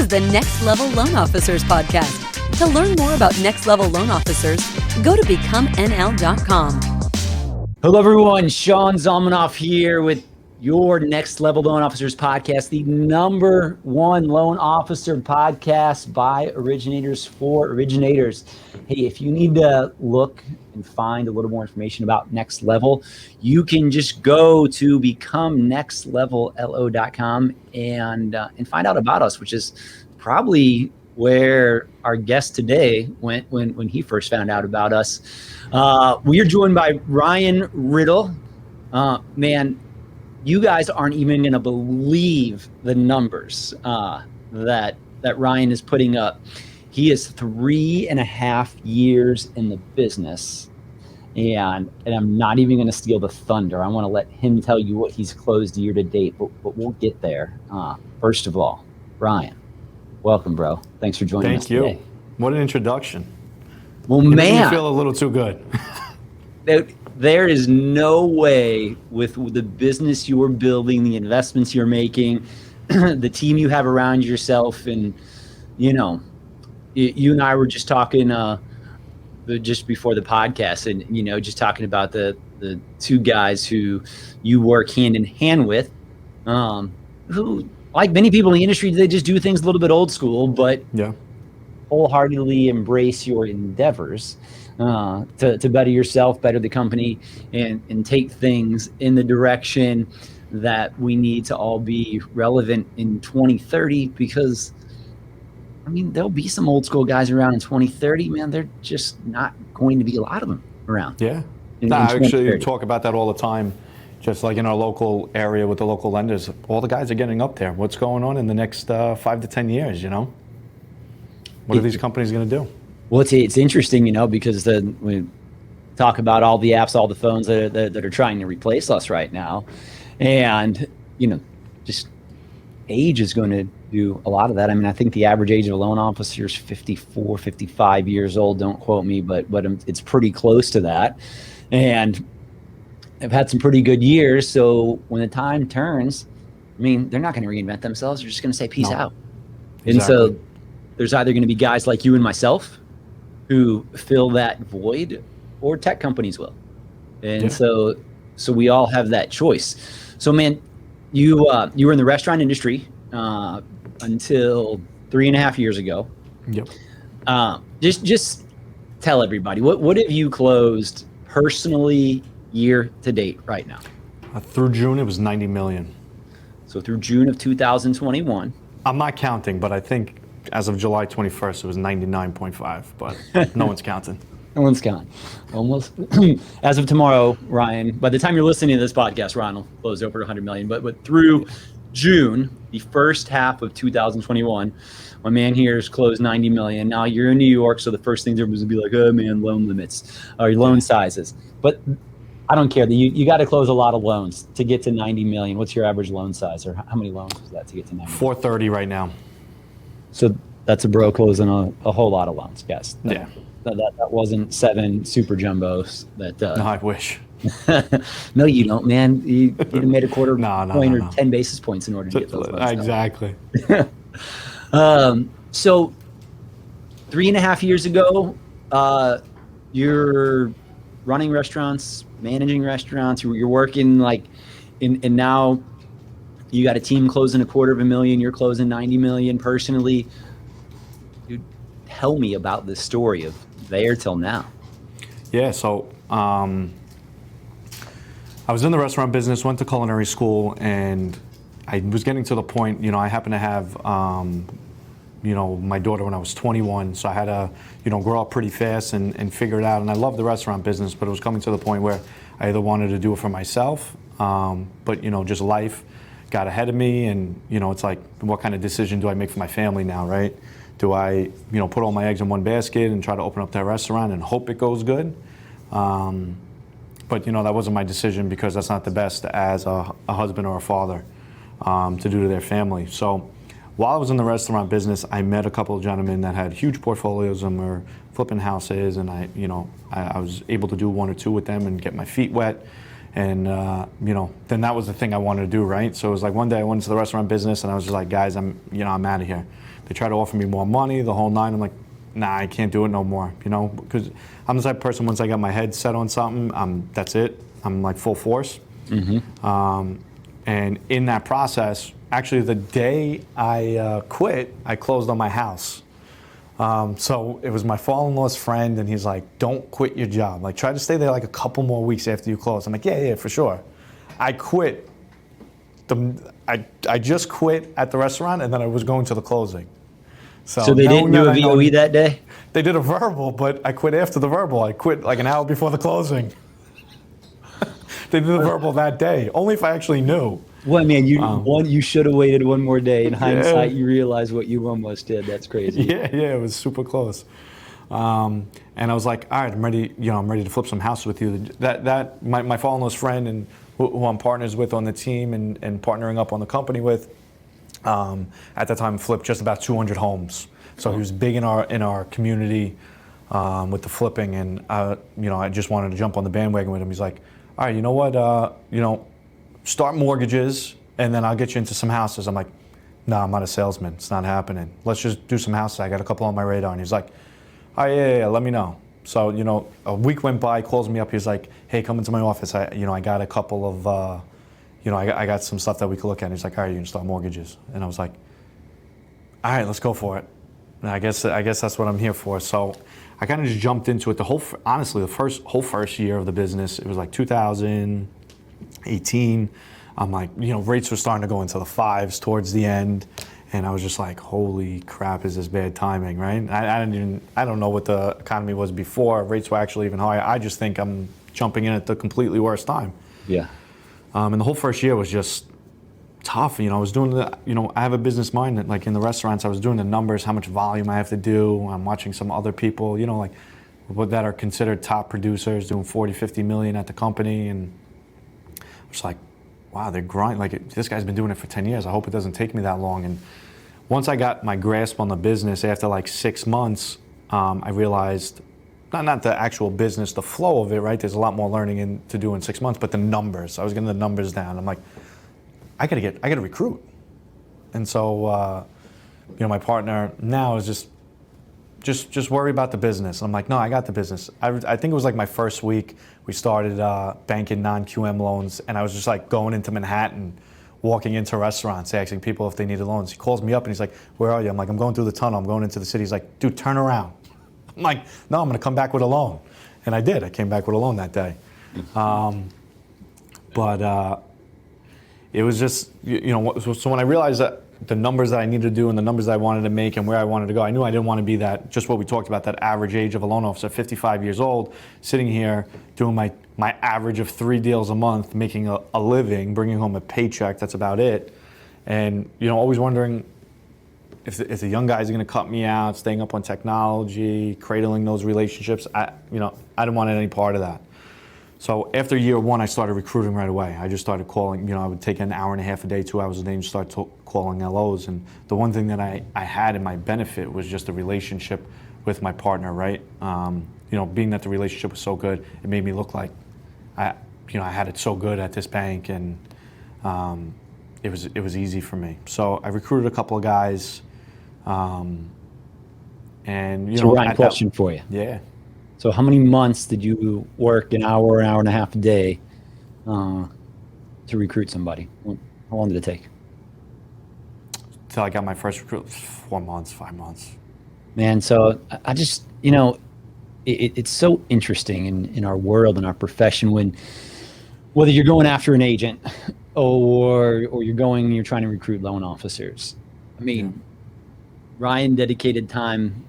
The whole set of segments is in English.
is the Next Level Loan Officers podcast. To learn more about Next Level Loan Officers, go to becomnl.com. Hello, everyone. Sean Zalmanoff here with your Next Level Loan Officers podcast, the #1 loan officer podcast by originators for originators. Hey, if you need to look and find a little more information about Next Level, you can just go to becomenextlevello.com and find out about us, which is probably where our guest today went when he first found out about us. We are joined by Ryan Riddle. Man, you guys aren't even going to believe the numbers that Ryan is putting up. He is 3.5 years in the business, and I'm not even going to steal the thunder. I want to let him tell you what he's closed year to date, but we'll get there. First of all, Ryan, welcome, bro. Thanks for joining us today. Thank you. What an introduction. Well, You man, made me feel a little too good. There is no way with the business you're building, the investments you're making, the team you have around yourself, and you and I were just talking just before the podcast, and just talking about the two guys who you work hand in hand with, who, like many people in the industry, they just do things a little bit old school, but Yeah. wholeheartedly embrace your endeavors to better yourself, better the company, and take things in the direction that we need to all be relevant in 2030. Because, I mean, there'll be some old school guys around in 2030, man. They're just not going to be a lot of them around. Yeah. in I actually 2030. talk about that all the time. Just like in our local area with the local lenders, all the guys are getting up there. What's going on in the next 5 to 10 years, What are these companies going to do? Well, it's interesting, because we talk about all the apps, all the phones that are trying to replace us right now. And, just age is going to do a lot of that. I mean, I think the average age of a loan officer is 54, 55 years old. Don't quote me, but it's pretty close to that. And I've had some pretty good years. So when the time turns, I mean, they're not going to reinvent themselves. They're just going to say, peace out. Exactly. And so there's either going to be guys like you and myself who fill that void, or tech companies will. And so we all have that choice. So, man, you were in the restaurant industry until 3.5 years ago. Yep. Just tell everybody, what have you closed personally year to date right now? Through June, it was 90 million. So through June of 2021. I'm not counting, but I think as of July 21st, it was 99.5, but no one's counting. No one's counting. Almost. As of tomorrow, Ryan, by the time you're listening to this podcast, Ryan will close over 100 million. But through June, the first half of 2021, my man here has closed 90 million. Now you're in New York, so the first thing everyone's gonna be like, oh man, loan limits or loan sizes. But I don't care. You got to close a lot of loans to get to 90 million. What's your average loan size, or how many loans is that to get to 90 million? 430 right now. So that's a bro closing a whole lot of loans, guys. Yeah. That wasn't 7 super jumbos. No, I wish. No, you don't, man. You made a quarter No, point or no. 10 basis points in order to get those loans. Exactly. So 3.5 years ago, you're running restaurants, managing restaurants. You're working and now you got a team closing $250,000. You're closing 90 million personally. Dude, tell me about this story of there till now. Yeah, so I was in the restaurant business, went to culinary school, and I was getting to the point, I happened to have, my daughter when I was 21, so I had to, grow up pretty fast and figure it out. And I loved the restaurant business, but it was coming to the point where I either wanted to do it for myself, but, just life got ahead of me, and, it's like, what kind of decision do I make for my family now, right? Do I, put all my eggs in one basket and try to open up that restaurant and hope it goes good? But, that wasn't my decision, because that's not the best as a husband or a father to do to their family. So while I was in the restaurant business, I met a couple of gentlemen that had huge portfolios and were flipping houses, and I was able to do one or two with them and get my feet wet. And, then that was the thing I wanted to do, right? So it was like one day I went into the restaurant business and I was just like, guys, I'm out of here. They try to offer me more money, the whole nine. I'm like, nah, I can't do it no more, you know, because I'm the type of person, once I got my head set on something, that's it. I'm like full force. And in that process, actually the day I quit, I closed on my house. So it was my father-in-law's friend, and he's like, don't quit your job. Like, try to stay there like a couple more weeks after you close. I'm like, yeah, for sure. I quit. I just quit at the restaurant, and then I was going to the closing. So they didn't do a VOE that day? They did a verbal, but I quit after the verbal. I quit like an hour before the closing. They did a verbal that day, only if I actually knew. Well, man, you should have waited one more day. In hindsight, you realize what you almost did. That's crazy. Yeah, it was super close. And I was like, all right, I'm ready. You know, I'm ready to flip some houses with you. That my father-in-law's friend and who I'm partners with on the team and partnering up on the company with, at that time flipped just about 200 homes. So he was big in our community with the flipping, and you know, I just wanted to jump on the bandwagon with him. He's like, all right, you know what, you know, start mortgages, and then I'll get you into some houses. I'm like, no, I'm not a salesman. It's not happening. Let's just do some houses. I got a couple on my radar. And he's like, oh, yeah, let me know. So, you know, a week went by, calls me up. He's like, hey, come into my office. I got a couple of, you know, I got some stuff that we could look at. And he's like, all right, you can start mortgages. And I was like, all right, let's go for it. And I guess that's what I'm here for. So I kind of just jumped into it. Honestly, the whole first year of the business, it was like 2018. I'm like, you know, rates were starting to go into the fives towards the end, and I was just like, holy crap, is this bad timing, right? I don't know what the economy was before. Rates were actually even higher. I just think I'm jumping in at the completely worst time. Yeah. And the whole first year was just tough. You know, I was doing I have a business mind that, like in the restaurants, I was doing the numbers, how much volume I have to do. I'm watching some other people, you know, like that are considered top producers doing 40, 50 million at the company. And I was like, wow, they're grinding. Like, this guy's been doing it for 10 years. I hope it doesn't take me that long. And once I got my grasp on the business, after like 6 months, I realized, not the actual business, the flow of it, right? There's a lot more learning to do in 6 months, but the numbers. I was getting the numbers down. I'm like, I gotta recruit. And so, you know, my partner now is just worry about the business. I'm like, no, I got the business. I think it was like my first week, we started banking non-QM loans, and I was just like going into Manhattan, walking into restaurants, asking people if they needed loans. He calls me up and he's like, where are you? I'm like, I'm going through the tunnel, I'm going into the city. He's like, dude, turn around. I'm like, no, I'm gonna come back with a loan. And I did, I came back with a loan that day. But it was just, you know, so when I realized that the numbers that I needed to do and the numbers that I wanted to make and where I wanted to go, I knew I didn't want to be that, just what we talked about, that average age of a loan officer, 55 years old, sitting here doing my average of 3 deals a month, making a living, bringing home a paycheck, that's about it. And, you know, always wondering if the young guys are going to cut me out, staying up on technology, cradling those relationships. I didn't want any part of that. So after year one, I started recruiting right away. I just started calling, you know, I would take an hour and a half a day, 2 hours a day, and start calling LOs. And the one thing that I had in my benefit was just the relationship with my partner, right? You know, being that the relationship was so good, it made me look like I had it so good at this bank, and it was easy for me. So I recruited a couple of guys, and so Ryan, question for you. Yeah. So how many months did you work an hour and a half a day to recruit somebody? How long did it take? Till I got my first recruit, 4 months, 5 months. Man, so I just, you know, it's so interesting in our world, in our profession, whether you're going after an agent or you're trying to recruit loan officers. I mean, Ryan dedicated time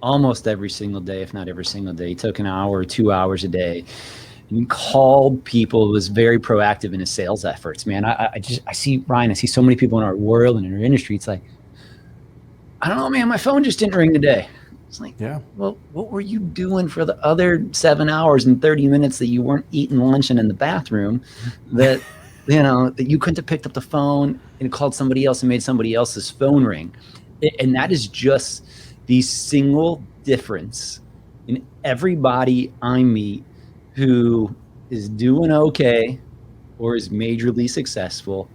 almost every single day, if not every single day. He took an hour or 2 hours a day and called people, was very proactive in his sales efforts, man. I see, Ryan, I see so many people in our world and in our industry. It's like, I don't know, man, my phone just didn't ring today. It's like, yeah. Well, what were you doing for the other 7 hours and 30 minutes that you weren't eating lunch and in the bathroom that, you know, that you couldn't have picked up the phone and called somebody else and made somebody else's phone ring? And that is just the single difference in everybody I meet who is doing okay or is majorly successful.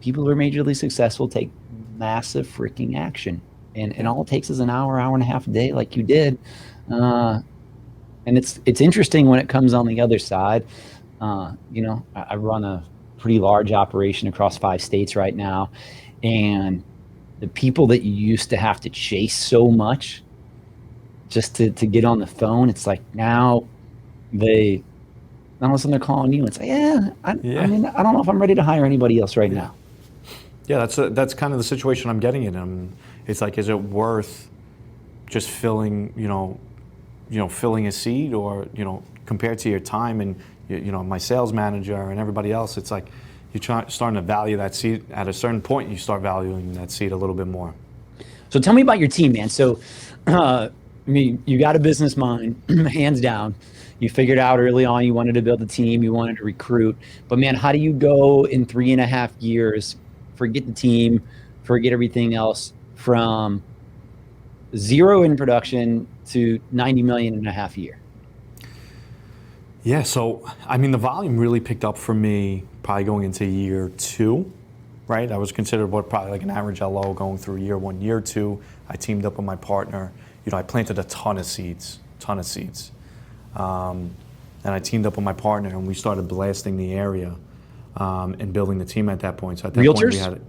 People who are majorly successful take massive freaking action. and all it takes is an hour and a half a day, like you did. And it's interesting when it comes on the other side. I run a pretty large operation across 5 states right now, and the people that you used to have to chase so much just to get on the phone, it's like now they all of a sudden they're calling you and say, yeah, I mean, I don't know if I'm ready to hire anybody else right now. Yeah, that's kind of the situation I'm getting in. It's like, is it worth just filling a seat, or compared to your time and my sales manager and everybody else, it's like starting to value that seat. At a certain point, you start valuing that seat a little bit more. So tell me about your team, man. So, I mean, you got a business mind, hands down. You figured out early on you wanted to build a team, you wanted to recruit. But man, how do you go in 3.5 years, forget the team, forget everything else, from 0 in production to 90 million in a half year? Yeah, so I mean, the volume really picked up for me probably going into year 2, right? I was considered probably like an average LO going through year 1. Year 2, I teamed up with my partner. I planted a ton of seeds. And I teamed up with my partner, and we started blasting the area and building the team at that point. So at that Realtors? point, we had it.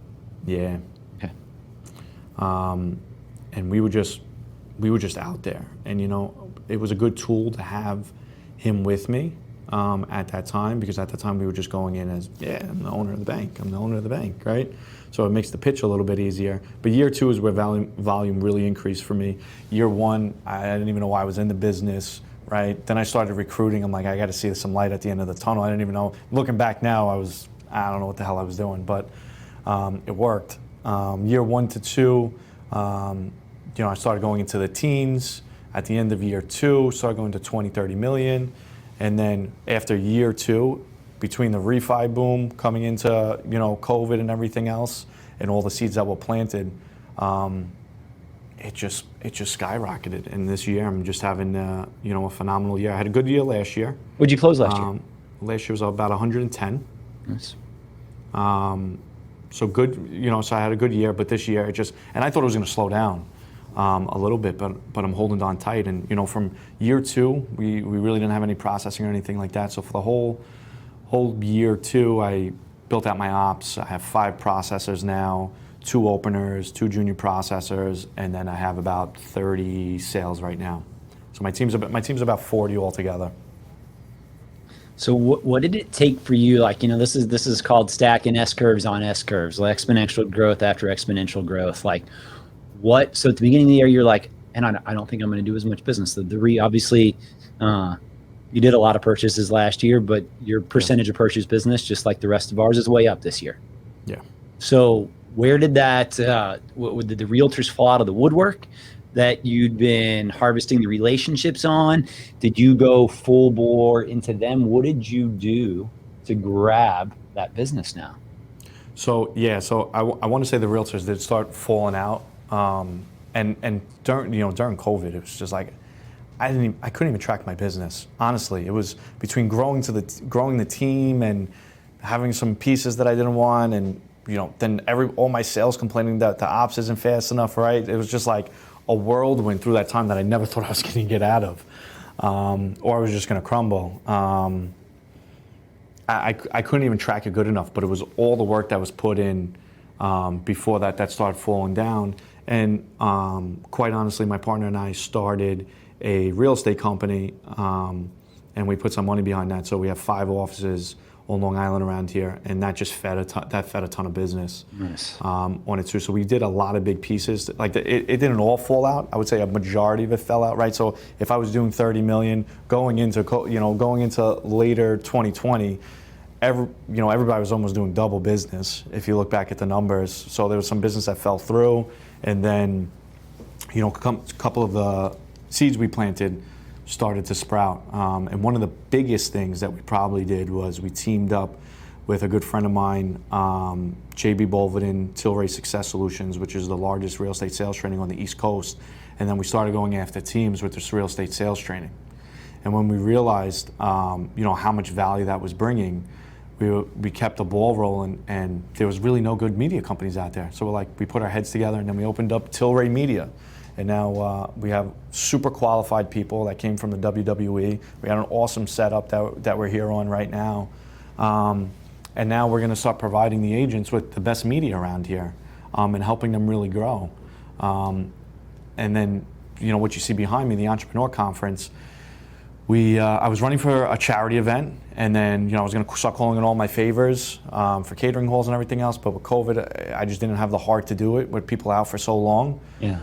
Yeah. Okay. And we were just out there, and it was a good tool to have him with me at that time, because at that time we were just going in as, I'm the owner of the bank, right? So it makes the pitch a little bit easier. But year 2 is where volume really increased for me. Year 1, I didn't even know why I was in the business, right? Then I started recruiting. I'm like, I got to see some light at the end of the tunnel. I didn't even know. Looking back now, I don't know what the hell I was doing, but it worked. Year 1 to 2, I started going into the teens. At the end of year 2, started going to 20, 30 million. And then after year 2, between the refi boom coming into, COVID and everything else, and all the seeds that were planted, it just skyrocketed. And this year, I'm just having, a phenomenal year. I had a good year last year. What'd you close last year? Last year was about 110. Nice. So good, so I had a good year, but this year and I thought it was going to slow down a little bit, but I'm holding on tight. And, from year 2, we really didn't have any processing or anything like that. So for the whole year 2, I built out my ops. I have 5 processors now, 2 openers, 2 junior processors, and then I have about 30 sales right now. So my team's about 40 altogether. So what did it take for you? Like, this is called stacking S curves on S curves, like exponential growth after exponential growth. Like, so at the beginning of the year, you're like, and I don't think I'm going to do as much business. Obviously, you did a lot of purchases last year, but your percentage of purchase business, just like the rest of ours, is way up this year. Yeah. So where did that, did the realtors fall out of the woodwork that you'd been harvesting the relationships on? Did you go full bore into them? What did you do to grab that business now? So I want to say the realtors did start falling out, and during COVID, it was just like I couldn't even track my business. Honestly, it was between growing the team and having some pieces that I didn't want, and then all my sales complaining that the ops isn't fast enough, right? It was just like a whirlwind through that time that I never thought I was going to get out of, or I was just going to crumble. I couldn't even track it good enough, but it was all the work that was put in before that started falling down. And quite honestly, my partner and I started a real estate company, and we put some money behind that. So we have 5 offices on Long Island around here, and that just fed a ton of business. Nice. On it too. So we did a lot of big pieces. Like it didn't all fall out. I would say a majority of it fell out, right? So if I was doing 30 million going into later 2020, everybody was almost doing double business if you look back at the numbers. So there was some business that fell through, and then a couple of the seeds we planted started to sprout. And one of the biggest things that we probably did was we teamed up with a good friend of mine, JB Bolvedin, Tilray Success Solutions, which is the largest real estate sales training on the East Coast. And then we started going after teams with this real estate sales training. And when we realized, how much value that was bringing, we kept the ball rolling, and there was really no good media companies out there. So we put our heads together, and then we opened up Tilray Media. And now we have super qualified people that came from the WWE. We had an awesome setup that we're here on right now. And now we're going to start providing the agents with the best media around here, and helping them really grow. And then, what you see behind me, the Entrepreneur Conference, I was running for a charity event, and then I was going to start calling in all my favors for catering halls and everything else. But with COVID, I just didn't have the heart to do it with people out for so long. Yeah.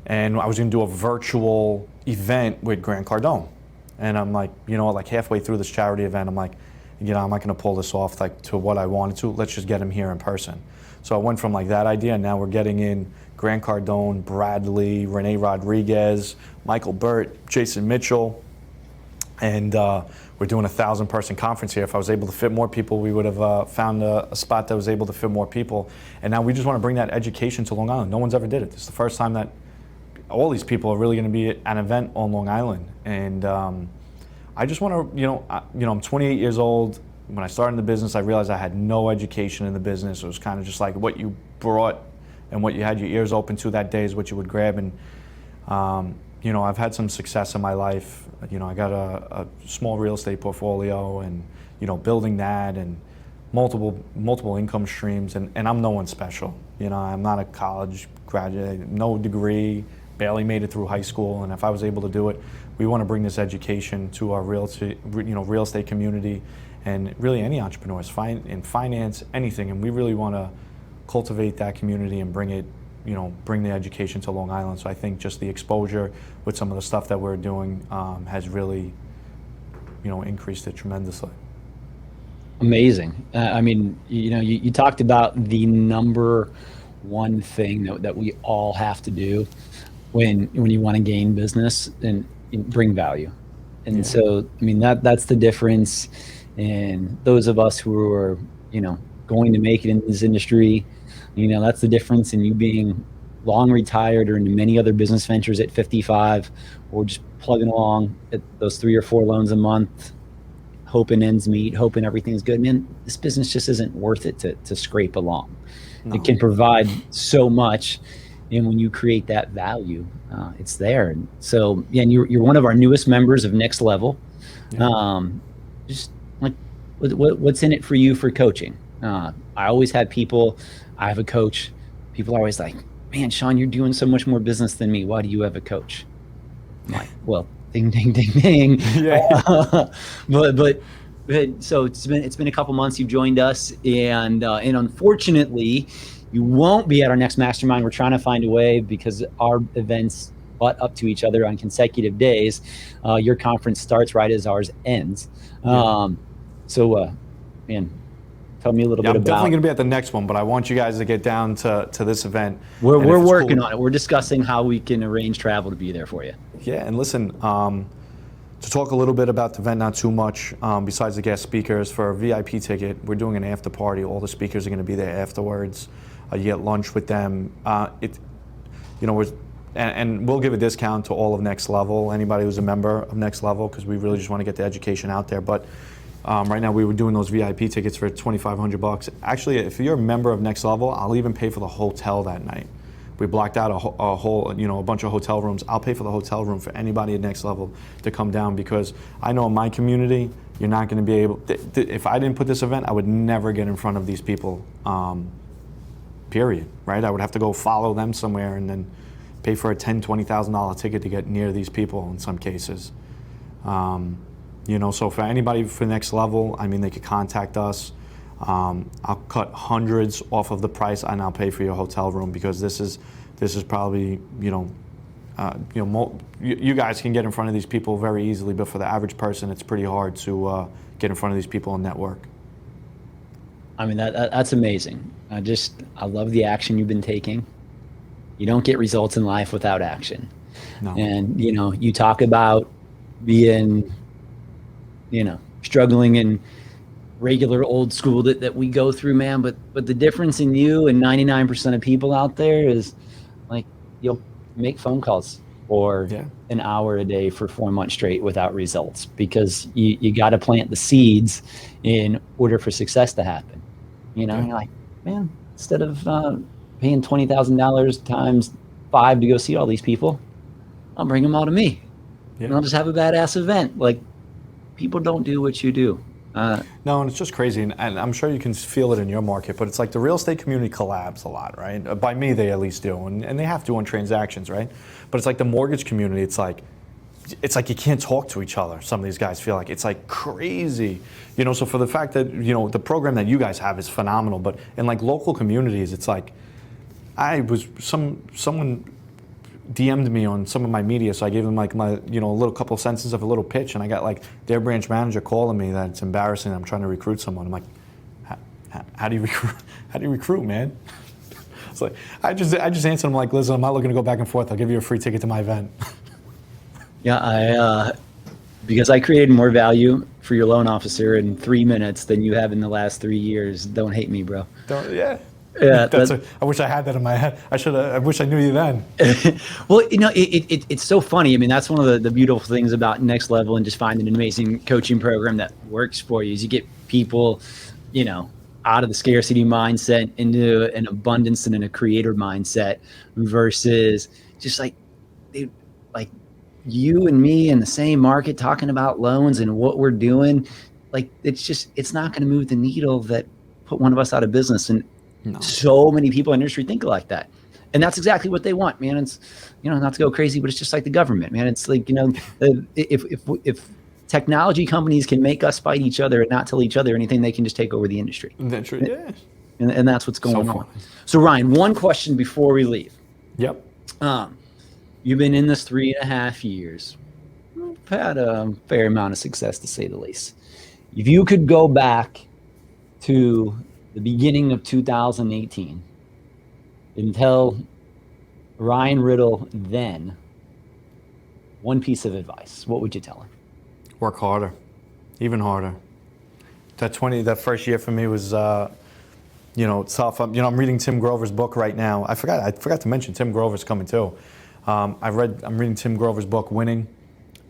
And I was going to do a virtual event with Grant Cardone, and I'm like, halfway through this charity event, I'm like, I'm not going to pull this off to what I wanted to. Let's just get him here in person. So I went from that idea, and now we're getting in Grant Cardone, Bradley, Renee Rodriguez, Michael Burt, Jason Mitchell, and we're doing a 1,000-person conference here. If I was able to fit more people, we would have found a spot that was able to fit more people. And now we just want to bring that education to Long Island. No one's ever did it. This is the first time that all these people are really going to be at an event on Long Island. And I just want to, I'm 28 years old. When I started in the business, I realized I had no education in the business. It was kind of just like what you brought and what you had your ears open to that day is what you would grab. And I've had some success in my life. I got a small real estate portfolio, and building that, and multiple income streams. And I'm no one special. I'm not a college graduate, no degree, barely made it through high school. And if I was able to do it, we want to bring this education to our real estate community, and really any entrepreneurs in finance, anything. And we really want to cultivate that community and bring the education to Long Island. So I think just the exposure with some of the stuff that we're doing has really, increased it tremendously. Amazing. You talked about the number one thing that we all have to do when you want to gain business and bring value. And so, that's the difference. And those of us who are, going to make it in this industry, that's the difference in you being long retired or into many other business ventures at 55, or just plugging along at those 3 or 4 loans a month, hoping ends meet, hoping everything's good. Man, this business just isn't worth it to scrape along. No. It can provide so much. And when you create that value, it's there. And so, and you're one of our newest members of Next Level. Yeah. Just like, what's in it for you for coaching? I always had people, I have a coach. People are always like, man, Sean, you're doing so much more business than me. Why do you have a coach? I'm like, well, ding, ding, ding, ding. Yeah. But so it's been a couple months you've joined us, and unfortunately, you won't be at our next mastermind. We're trying to find a way, because our events butt up to each other on consecutive days. Your conference starts right as ours ends. Man, tell me a little bit about. I'm definitely going to be at the next one, but I want you guys to get down to this event. We're working on it. We're discussing how we can arrange travel to be there for you. Yeah, and listen, to talk a little bit about the event, not too much, besides the guest speakers. For a VIP ticket, we're doing an after party. All the speakers are going to be there afterwards. You get lunch with them. And we'll give a discount to all of Next Level, anybody who's a member of Next Level, because we really just want to get the education out there. But right now, we were doing those VIP tickets for $2,500. Actually, if you're a member of Next Level, I'll even pay for the hotel that night. We blocked out a bunch of hotel rooms. I'll pay for the hotel room for anybody at Next Level to come down, because I know in my community, you're not going to be able. If I didn't put this event, I would never get in front of these people. Period. Right? I would have to go follow them somewhere and then pay for a $10,000, $20,000 ticket to get near these people in some cases. So for anybody for Next Level, they could contact us. I'll cut hundreds off of the price, and I'll pay for your hotel room, because this is probably you guys can get in front of these people very easily, but for the average person, it's pretty hard to get in front of these people and network. That's amazing. I love the action you've been taking. You don't get results in life without action. No. And you talk about being struggling in regular old school that we go through, man, but the difference in you and 99% of people out there is, like, you'll make phone calls or an hour a day for 4 months straight without results, because you got to plant the seeds in order for success to happen. You know, and you're like, man, instead of paying $20,000 times 5 to go see all these people, I'll bring them all to me. And I'll just have a badass event. Like, people don't do what you do. No, and it's just crazy, and I'm sure you can feel it in your market, but it's like the real estate community collabs a lot, right? By me, they at least do, and they have to on transactions, right? But it's like the mortgage community, it's like you can't talk to each other. Some of these guys feel like it's like crazy, you know. So for the fact that, you know, the program that you guys have is phenomenal, but in like local communities, it's like someone DM'd me on some of my media, so I gave them like my, you know, a little couple of sentences of a little pitch, and I got like their branch manager calling me that it's embarrassing. I'm trying to recruit someone. I'm like, how do you recruit? How do you recruit, man? It's like I just answered them like, listen, I'm not looking to go back and forth. I'll give you a free ticket to my event. Yeah, because I created more value for your loan officer in 3 minutes than you have in the last 3 years. Don't hate me, bro. Yeah, I wish I had that in my head. I wish I knew you then. Well, you know, it's so funny. I mean, that's one of the beautiful things about Next Level and just finding an amazing coaching program that works for you is you get people, you know, out of the scarcity mindset into an abundance and in a creator mindset, versus just like you and me in the same market talking about loans and what we're doing. Like, it's not going to move the needle that put one of us out of business. And so many people in the industry think like that. And that's exactly what they want, man. It's, you know, not to go crazy, but it's just like the government, man. It's like, you know, if technology companies can make us fight each other and not tell each other anything, they can just take over the industry. That's true, yeah. And that's what's going on. So Ryan, one question before we leave. Yep. You've been in this 3.5 years. You've had a fair amount of success, to say the least. If you could go back to the beginning of 2018 and tell Ryan Riddle then one piece of advice, what would you tell him? Work harder, even harder. That first year for me was, you know, tough. You know, I'm reading Tim Grover's book right now. I forgot to mention Tim Grover's coming too. I'm reading Tim Grover's book, Winning.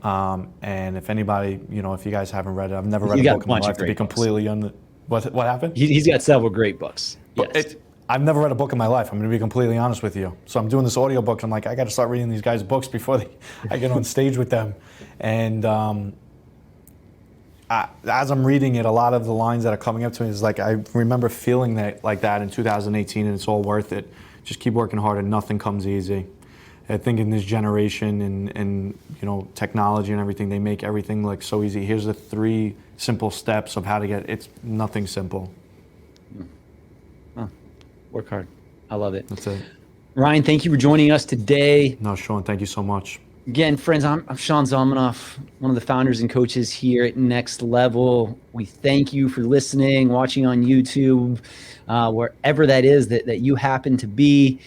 And if anybody, you know, if you guys haven't read it, I've never read a book in my life, to be completely What happened? He's got several great books. Yes. I've never read a book in my life. I'm going to be completely honest with you. So I'm doing this audio book. I'm like, I got to start reading these guys' books before I get on stage with them. And as I'm reading it, a lot of the lines that are coming up to me is like, I remember feeling that like that in 2018, and it's all worth it. Just keep working hard, and nothing comes easy. I think in this generation and you know, technology and everything, they make everything like so easy. Here's the 3 simple steps of how to get. It's nothing simple. Work hard. I love it. That's it. Ryan, thank you for joining us today. No, Sean, thank you so much. Again, friends, I'm Sean Zalmanoff, one of the founders and coaches here at Next Level. We thank you for listening, watching on YouTube, wherever that is that you happen to be.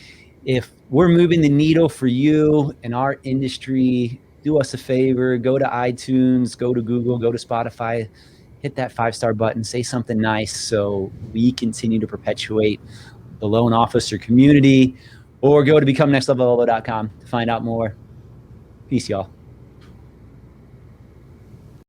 If we're moving the needle for you in our industry, do us a favor, go to iTunes, go to Google, go to Spotify, hit that 5-star button, say something nice so we continue to perpetuate the loan officer community, or go to becomenextlevel.com to find out more. Peace, y'all.